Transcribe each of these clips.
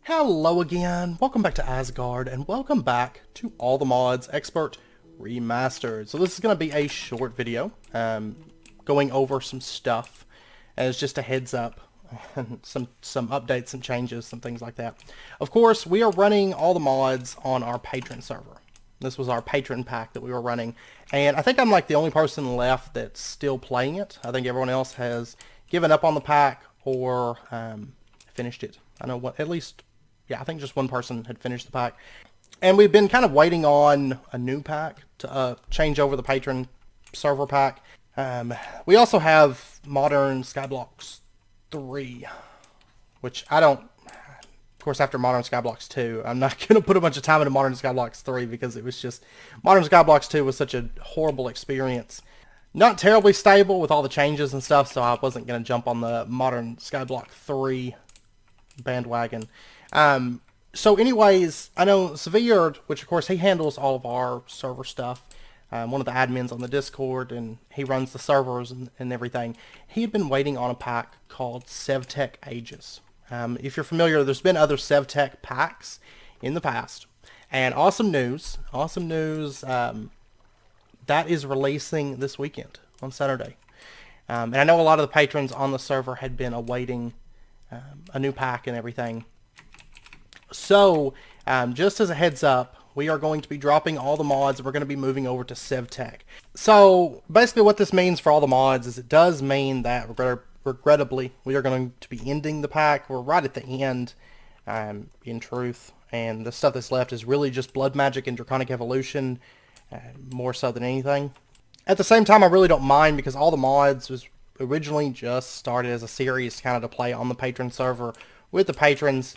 Hello again, welcome back to Asgard, and welcome back to All the Mods Expert Remastered. So this is going to be a short video, going over some stuff, and it's just a heads up, some updates, some changes, some things like that. Of course, we are running all the mods on our patron server. This was our patron pack that we were running, and I think I'm like the only person left that's still playing it. I think everyone else has given up on the pack or finished it. I know what, at least... yeah, I think just one person had finished the pack. And we've been kind of waiting on a new pack to change over the patron server pack. We also have Modern Skyblocks 3, which I don't... of course, after Modern Skyblocks 2, I'm not going to put a bunch of time into Modern Skyblocks 3 because it was just... Modern Skyblocks 2 was such a horrible experience. Not terribly stable with all the changes and stuff, so I wasn't going to jump on the Modern Skyblock 3 bandwagon. So anyways, I know Sevtech, which of course he handles all of our server stuff, one of the admins on the Discord, and he runs the servers and everything. He had been waiting on a pack called Sevtech Ages. If you're familiar, there's been other Sevtech packs in the past, and awesome news, that is releasing this weekend on Saturday. And I know a lot of the patrons on the server had been awaiting a new pack and everything. So, just as a heads up, we are going to be dropping all the mods. We're going to be moving over to Sevtech. So, basically what this means for all the mods is it does mean that, regrettably, we are going to be ending the pack. We're right at the end, in truth. And the stuff that's left is really just Blood Magic and Draconic Evolution, more so than anything. At the same time, I really don't mind because all the mods was originally just started as a series kind of to play on the patron server with the patrons,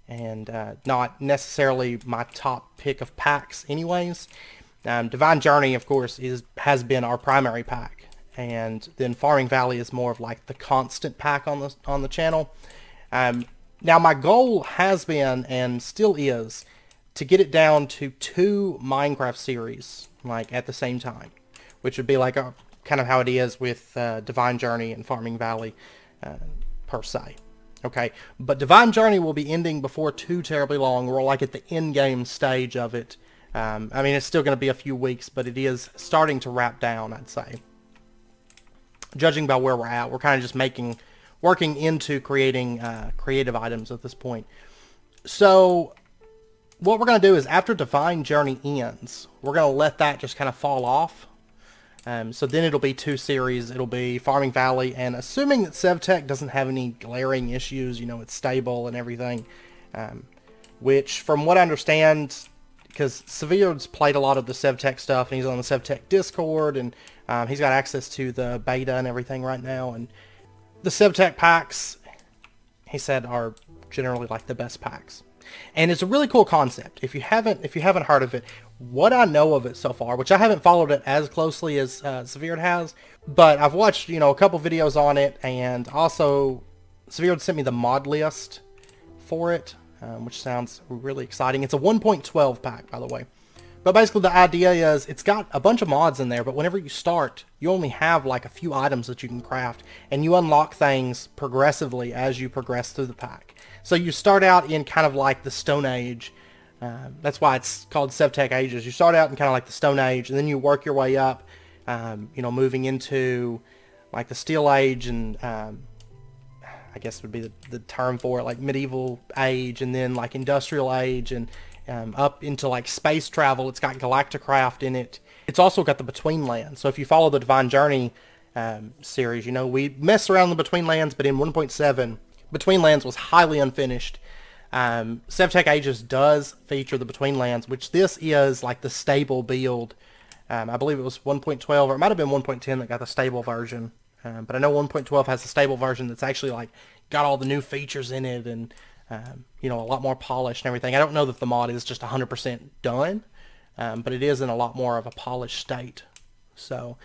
and not necessarily my top pick of packs anyways. Divine Journey, of course, has been our primary pack, and then Farming Valley is more of like the constant pack on the channel. Now my goal has been, and still is, to get it down to 2 Minecraft series like at the same time, which would be like a kind of how it is with Divine Journey and Farming Valley per se. Okay, but Divine Journey will be ending before too terribly long. We're like at the end game stage of it. I mean, it's still going to be a few weeks, but it is starting to wrap down, I'd say. Judging by where we're at, we're kind of just working into creating creative items at this point. So what we're going to do is after Divine Journey ends, we're going to let that just kind of fall off. So then it'll be 2 series. It'll be Farming Valley, and assuming that Sevtech doesn't have any glaring issues, you know, it's stable and everything, which from what I understand, because Sevtech's played a lot of the Sevtech stuff, and he's on the Sevtech Discord, and he's got access to the beta and everything right now, and the Sevtech packs, he said, are generally like the best packs. And it's a really cool concept. If you haven't heard of it, what I know of it so far, which I haven't followed it as closely as Sevtech has, but I've watched, you know, a couple videos on it, and also Sevtech sent me the mod list for it, which sounds really exciting. It's a 1.12 pack, by the way. But basically the idea is it's got a bunch of mods in there, but whenever you start, you only have like a few items that you can craft, and you unlock things progressively as you progress through the pack. So you start out in kind of like the Stone Age. That's why it's called Sevtech Ages. You start out in kind of like the Stone Age, and then you work your way up, you know, moving into like the Steel Age, and I guess would be the term for it, like Medieval Age, and then like Industrial Age, and up into like space travel. It's got Galacticraft in it. It's also got the Between Lands. So if you follow the Divine Journey series, you know, we mess around the Between Lands, but in 1.7, Between Lands was highly unfinished. Sevtech Ages does feature the Between Lands, which this is like the stable build. I believe it was 1.12, or it might have been 1.10 that got the stable version. But I know 1.12 has the stable version that's actually like got all the new features in it, and you know, a lot more polished and everything. I don't know that the mod is just 100% done, but it is in a lot more of a polished state. So,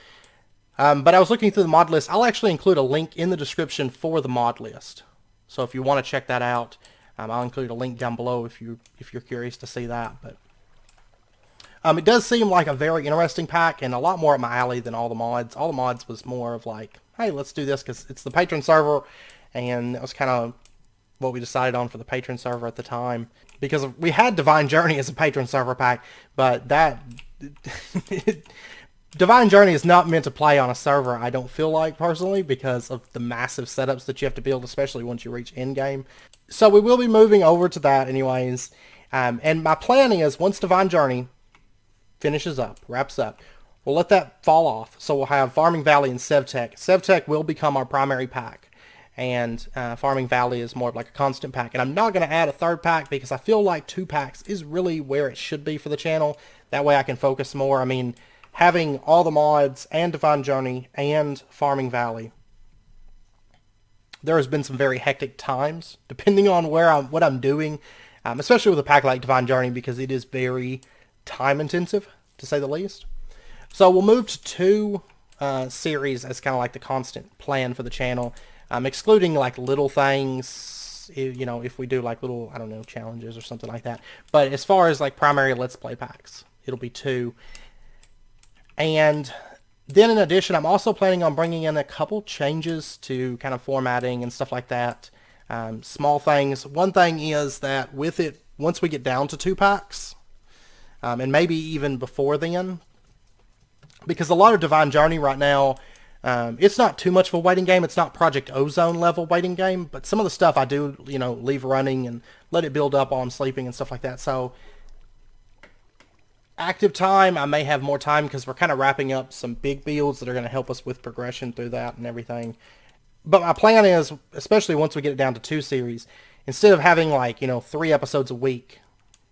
but I was looking through the mod list. I'll actually include a link in the description for the mod list. So if you want to check that out, I'll include a link down below if you're curious to see that. But it does seem like a very interesting pack, and a lot more up my alley than all the mods. All the mods was more of like, hey, let's do this because it's the patron server, and it was kind of what we decided on for the patron server at the time, because we had Divine Journey as a patron server pack, but that Divine Journey is not meant to play on a server, I don't feel like, personally, because of the massive setups that you have to build, especially once you reach endgame. So we will be moving over to that anyways. And my plan is, once Divine Journey finishes up, wraps up, we'll let that fall off. So we'll have Farming Valley and Sevtech. Sevtech will become our primary pack. And Farming Valley is more of like a constant pack. And I'm not going to add a third pack because I feel like 2 packs is really where it should be for the channel. That way I can focus more. I mean, having all the mods and Divine Journey and Farming Valley, there has been some very hectic times, depending on what I'm doing, especially with a pack like Divine Journey, because it is very time intensive, to say the least. So we'll move to 2 series as kind of like the constant plan for the channel, excluding like little things, you know, if we do like little, I don't know, challenges or something like that. But as far as like primary Let's Play packs, it'll be 2. And then in addition, I'm also planning on bringing in a couple changes to kind of formatting and stuff like that. Small things. One thing is that with it, once we get down to 2 packs, and maybe even before then, because a lot of Divine Journey right now, it's not too much of a waiting game. It's not Project Ozone level waiting game, but some of the stuff I do, you know, leave running and let it build up while I'm sleeping and stuff like that. So active time, I may have more time because we're kind of wrapping up some big builds that are going to help us with progression through that and everything. But my plan is, especially once we get it down to 2 series, instead of having like, you know, 3 episodes a week,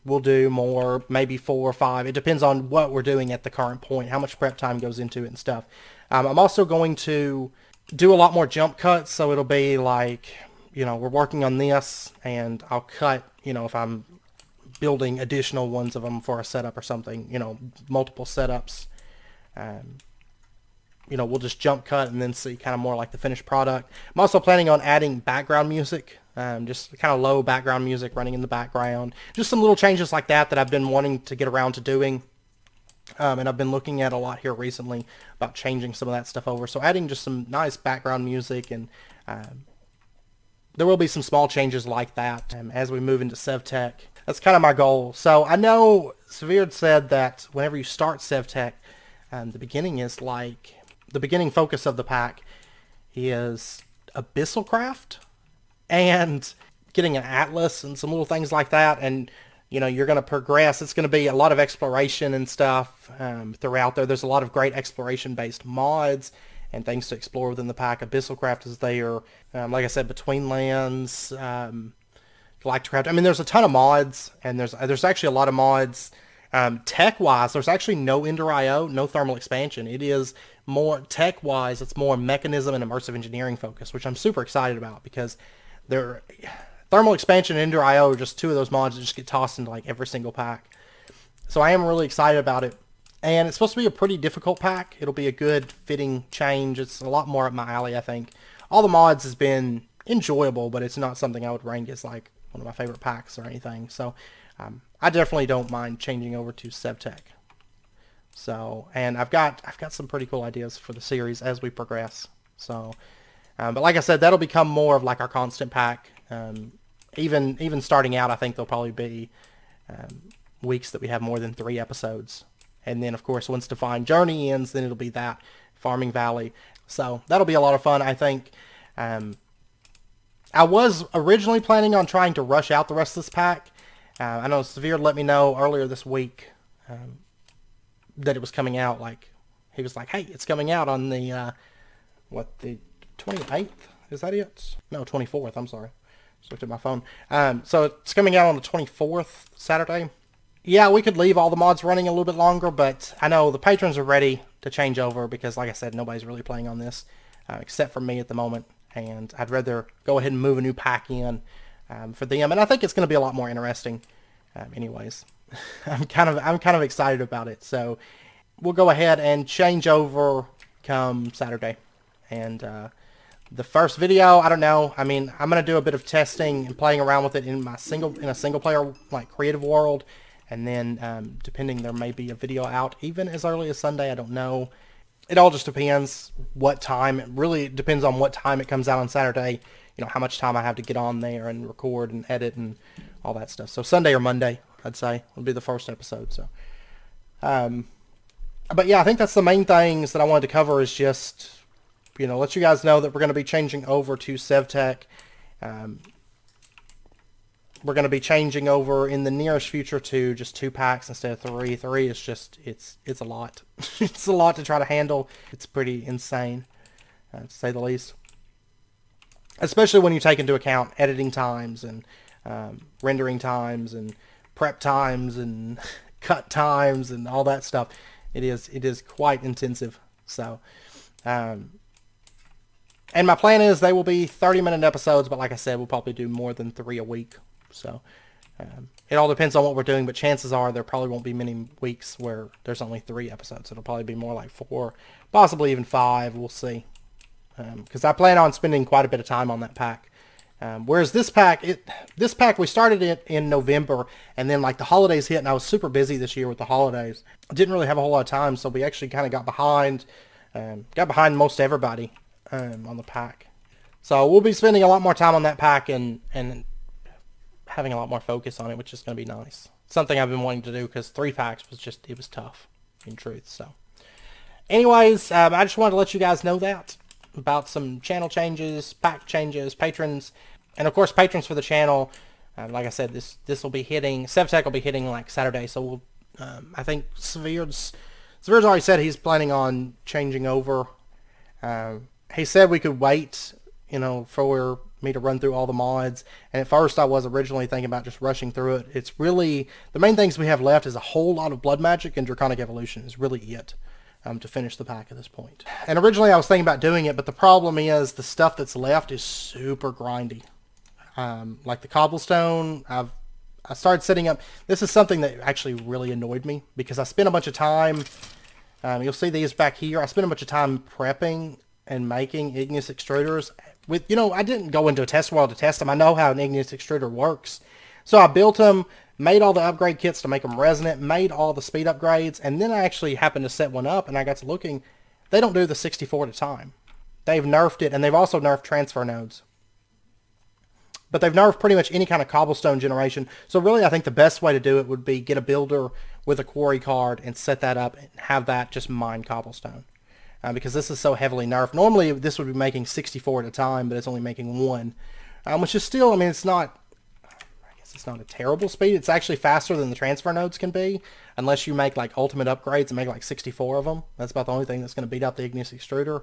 we'll do more, maybe 4 or 5. It depends on what we're doing at the current point, how much prep time goes into it and stuff. I'm also going to do a lot more jump cuts, so it'll be like, you know, we're working on this, and I'll cut, you know, if I'm building additional ones of them for a setup or something, you know, multiple setups. You know, we'll just jump cut and then see kind of more like the finished product. I'm also planning on adding background music, just kind of low background music running in the background. Just some little changes like that I've been wanting to get around to doing. And I've been looking at a lot here recently about changing some of that stuff over. So adding just some nice background music, and there will be some small changes like that as we move into Sevtech. That's kind of my goal. So I know Severe said that whenever you start Sevtech, the beginning is like, the beginning focus of the pack is Abyssal Craft and getting an atlas and some little things like that. And, you know, you're going to progress. It's going to be a lot of exploration and stuff throughout there. There's a lot of great exploration-based mods and things to explore within the pack. Abyssal Craft is there. Like I said, Between Lands, Galacticraft. I mean, there's a ton of mods, and there's actually a lot of mods. Tech-wise, there's actually no Ender IO, no thermal expansion. It is more, tech-wise, it's more mechanism and immersive engineering focus, which I'm super excited about, because thermal expansion and Ender IO are just 2 of those mods that just get tossed into like every single pack. So I am really excited about it. And it's supposed to be a pretty difficult pack. It'll be a good fitting change. It's a lot more up my alley, I think. All the mods has been enjoyable, but it's not something I would rank as like one of my favorite packs or anything. So I definitely don't mind changing over to Sevtech. So, and I've got some pretty cool ideas for the series as we progress. So, but like I said, that'll become more of like our constant pack. Even starting out, I think there'll probably be weeks that we have more than 3 episodes. And then, of course, once Divine Journey ends, then it'll be that Farming Valley. So that'll be a lot of fun, I think. I was originally planning on trying to rush out the rest of this pack. I know Severe let me know earlier this week that it was coming out. Like, he was like, hey, it's coming out on the, the 28th? Is that it? No, 24th, I'm sorry. Just looked at my phone. So it's coming out on the 24th, Saturday. Yeah, we could leave all the mods running a little bit longer, but I know the patrons are ready to change over because, like I said, nobody's really playing on this except for me at the moment. And I'd rather go ahead and move a new pack in for them. And I think it's going to be a lot more interesting anyways. I'm kind of excited about it. So we'll go ahead and change over come Saturday. And the first video, I don't know. I mean, I'm going to do a bit of testing and playing around with it in a single player like creative world. And then, depending, there may be a video out even as early as Sunday. I don't know. It all just depends what time. It really depends on what time it comes out on Saturday. you know, how much time I have to get on there and record and edit and all that stuff. So Sunday or Monday, I'd say, will be the first episode. So, but yeah, I think that's the main things that I wanted to cover, is just, you know, let you guys know that we're going to be changing over to Sevtech. We're going to be changing over in the nearest future to just 2 packs instead of 3. 3 is just, it's a lot. It's a lot to try to handle. It's pretty insane, to say the least. Especially when you take into account editing times and rendering times and prep times and cut times and all that stuff. It is quite intensive. So, and my plan is they will be 30-minute episodes, but like I said, we'll probably do more than 3 a week. So it all depends on what we're doing, but chances are there probably won't be many weeks where there's only 3 episodes. It'll probably be more like 4, possibly even 5. We'll see. Because I plan on spending quite a bit of time on that pack. Whereas this pack we started it in November, and then like the holidays hit, and I was super busy this year with the holidays. I didn't really have a whole lot of time, so we actually kind of got behind most everybody on the pack. So we'll be spending a lot more time on that pack and having a lot more focus on it, which is going to be nice. Something I've been wanting to do, because 3 packs was just, it was tough, in truth. So anyways, I just wanted to let you guys know that about some channel changes, pack changes, patrons, and of course patrons for the channel. Like I said, this will be hitting, Sevtech will be hitting like Saturday, so we'll, I think Severe's already said he's planning on changing over. He said we could wait, you know, for me to run through all the mods, and at first I was originally thinking about just rushing through it. It's really, the main things we have left is a whole lot of Blood Magic and Draconic Evolution is really it. To finish the pack at this point. And originally I was thinking about doing it, but the problem is the stuff that's left is super grindy. Like the cobblestone, I started setting up, this is something that actually really annoyed me, because I spent a bunch of time, you'll see these back here, I spent a bunch of time prepping and making igneous extruders. With, you know, I didn't go into a test world to test them. I know how an igneous extruder works. So I built them, made all the upgrade kits to make them resonant, made all the speed upgrades, and then I actually happened to set one up, and I got to looking. They don't do the 64 at a time. They've nerfed it, and they've also nerfed transfer nodes. But they've nerfed pretty much any kind of cobblestone generation. So really, I think the best way to do it would be get a builder with a quarry card and set that up and have that just mine cobblestone. Because this is so heavily nerfed. Normally, this would be making 64 at a time, but it's only making 1. Which is still, I mean, it's not a terrible speed. It's actually faster than the transfer nodes can be, unless you make like ultimate upgrades and make like 64 of them. That's about the only thing that's going to beat out the igneous extruder.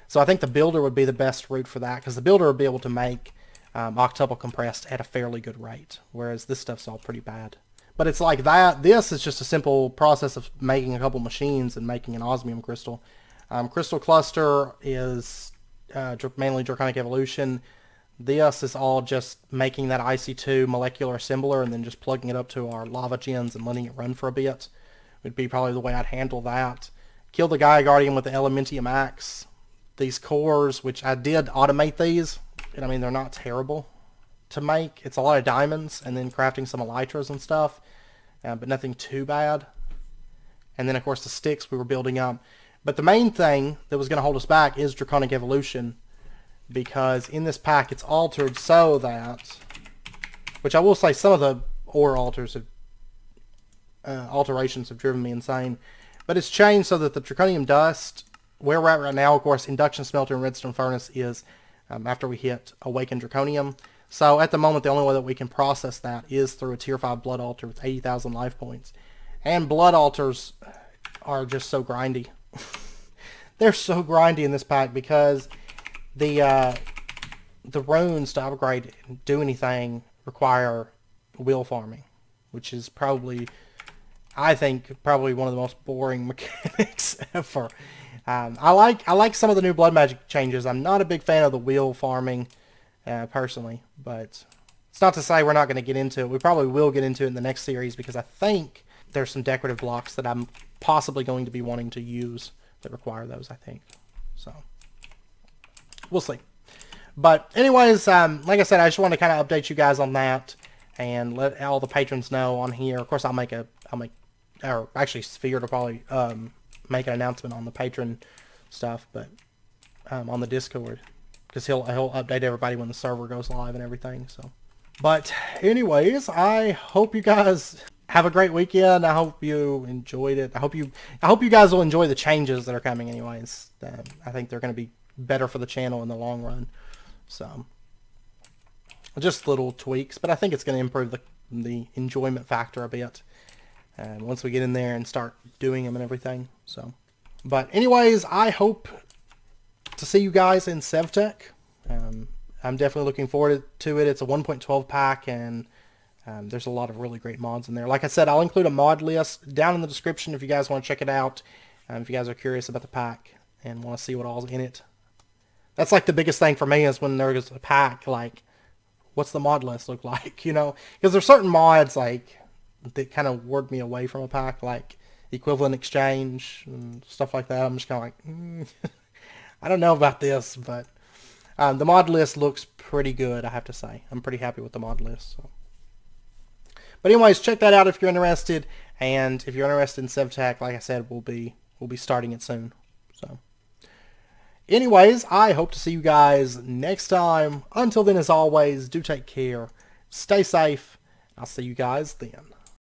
So I think the builder would be the best route for that, because the builder would be able to make octuple compressed at a fairly good rate, whereas this stuff's all pretty bad. But it's like that. This is just a simple process of making a couple machines and making an osmium crystal. Crystal cluster is mainly Draconic Evolution. This is all just making that IC2 molecular assembler and then just plugging it up to our lava gens and letting it run for a bit. Would be probably the way I'd handle that. Kill the Gaia Guardian with the Elementium Axe. These cores, which I did automate these, and I mean, they're not terrible to make. It's a lot of diamonds and then crafting some elytras and stuff, but nothing too bad. And then of course the sticks we were building up. But the main thing that was going to hold us back is Draconic Evolution, because in this pack it's altered so that, which I will say some of the ore alterations have driven me insane, but it's changed so that the Draconium Dust, where we're at right now, of course, Induction Smelter and Redstone Furnace is after we hit Awakened Draconium. So at the moment the only way that we can process that is through a tier 5 Blood Altar with 80,000 life points. And Blood Altars are just so grindy. They're so grindy in this pack, because the runes to upgrade and do anything require wheel farming, which is probably, I think, probably one of the most boring mechanics ever. I like some of the new blood magic changes. I'm not a big fan of the wheel farming personally, but it's not to say we're not going to get into it. We probably will get into it in the next series, because I think there's some decorative blocks that I'm possibly going to be wanting to use that require those, I think. So we'll see. But anyways, like I said, I just want to kind of update you guys on that and let all the patrons know on here. Of course, or actually Sphere will probably make an announcement on the patron stuff, but on the Discord, because he'll update everybody when the server goes live and everything. So, but anyways, I hope you guys have a great weekend. I hope you enjoyed it. I hope you guys will enjoy the changes that are coming. Anyways, I think they're going to be better for the channel in the long run. So, just little tweaks, but I think it's going to improve the enjoyment factor a bit. Once we get in there and start doing them and everything. So, but anyways, I hope to see you guys in Sevtech. I'm definitely looking forward to it. It's a 1.12 pack, and there's a lot of really great mods in there. Like I said, I'll include a mod list down in the description if you guys want to check it out. If you guys are curious about the pack and want to see what all's in it. That's like the biggest thing for me is when there's a pack, like, what's the mod list look like, you know? Because there's certain mods, like, that kind of ward me away from a pack, like equivalent exchange and stuff like that. I'm just kind of like, I don't know about this, but the mod list looks pretty good, I have to say. I'm pretty happy with the mod list. So. But anyways, check that out if you're interested, and if you're interested in Sevtech, like I said, we'll be starting it soon. So, anyways, I hope to see you guys next time. Until then, as always, do take care, stay safe. I'll see you guys then.